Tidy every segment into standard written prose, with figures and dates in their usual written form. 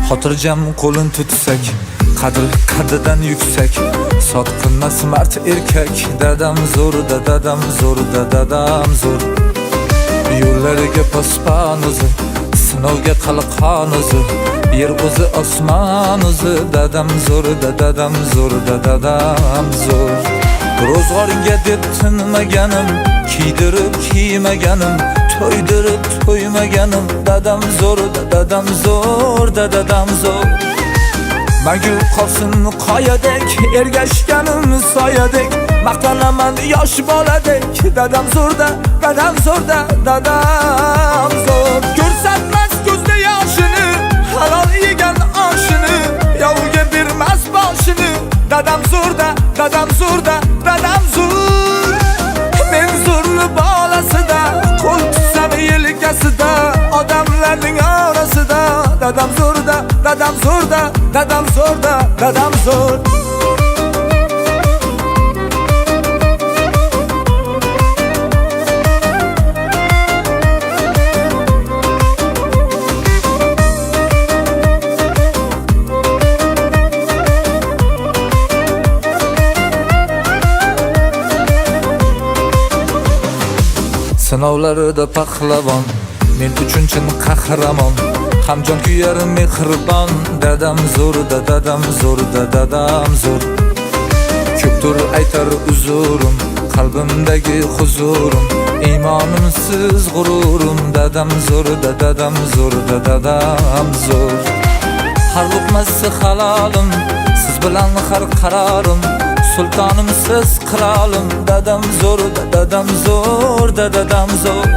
Xotirjam qo'lin tutsak, qadridan yuksak. Sotqinmas mard erkak, dadam zo'r, dadam zo'r, dadam zo'r. Yo'llariga pospan o'zi, sinovga qalqon o'zi, yer o'zi osmon o'zi, dadam zo'r, dadam zo'r, dadam zo'r. Ro'zg'oringga deb tinmaganim, kiydirib kiymaganim, to'ydirib to'ymaganim, dadam zo'r, dadam zo'r, dadam zo'r. Magu qolsin qoyadek, ergashganim soyadek, maqtanaman yosh boladek, dadam zo'rda, dadam zo'rda, dadam zo'r. Ko'rsatmas ko'zda yoshini, halol yegan oshini, yovga bermas boshini, dadam zo'rda, dadam zo'rda, dadam zo'r. Men zo'rni bolasida, qo'l tutsam yelkasida, odamlarning orasida, dadam zo'rda, dadam zo'rda, dadam zo'rda, dadam zo'r. Sinovlarida pahlavon, men uchun chin qahramon, hamjon kuyar mehribon, dadam zo'r, dadam zo'r, dadam zo'r. Ko'pdir aytar uzurim, qalbimdagi huzurim, iymonimsiz g'ururim, dadam zo'r, dadam zo'r, dadam zo'r. Har luqmasi halolim, siz bilan har qarorim, sultonim siz qirolim, dadam zo'r, dadam zo'r, dadam zo'r.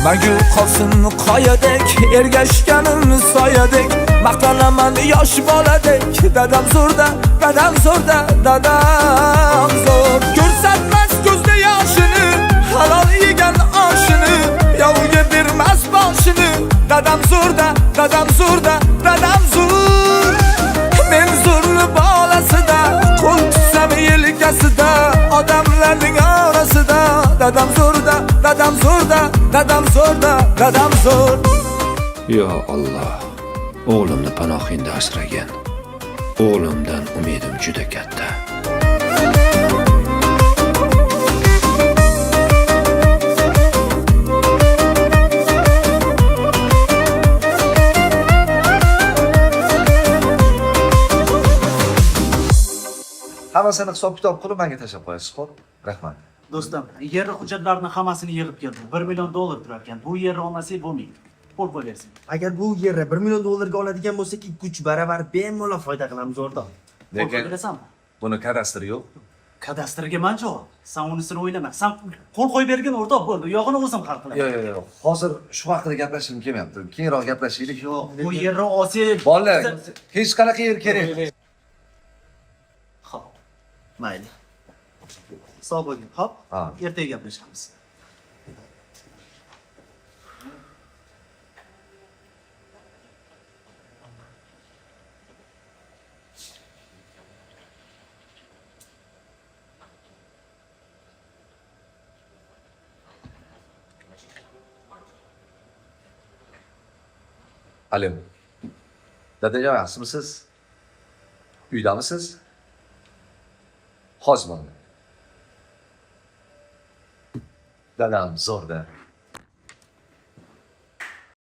Magu qolsin qoyadek, ergashganim soyadek, maqtanaman yosh boladek, dadam zo'rda, dadam zo'rda, dadam zo'r. Ko'rsatmas ko'zda yoshini, halol yegan oshini, yovga bermas boshini, dadam zo'rda, dadam zo'rda, dadam zo'r. Men zo'rni bolasida, qo'l tutsam yelkasida, odamlarning orasida, dadam zo'rda, dadam zo'rda, dadam zo'rda, dadam zo'r. Yo Alloh, o'g'limni panohingda asragin. O'g'limdan umidim juda katta. Hammasini hisob-kitob qilib menga tashlab qo'yasiz, xo'p? Rahmat. Do'stim, yer hujjatlarini hammasini yig'ib keldim. $1 million turar ekan. Bu yerni olmasak bo'lmaydi. Qo'l qo'yasiz. Agar bu yerni $1 million oladigan bo'lsak, 3 baravar bemalol foyda qilamiz o'rtoq. Lekin bilasanmi? Buni kadastri yo'q. Kadastrga man javob. Sen unisini o'ylama. Sen qo'l qo'yib bergin o'rtoq bo'ldi. Yog'ini o'zim hal qilaman. Yo'q. Hozir shu haqida gaplashishim kelmayapti. Keyinroq gaplashaylik. Yo'q, bu yerni olsak. Bolalar, hech qanaqa yer kerak. Xo'p. Mayli. Sog' bo'ling. Xo'p? Ha. Ertaga gaplashamiz. Alo. Dadajon, yaxshimisiz? Uydamisiz? Hozir. Dadam zo'rda.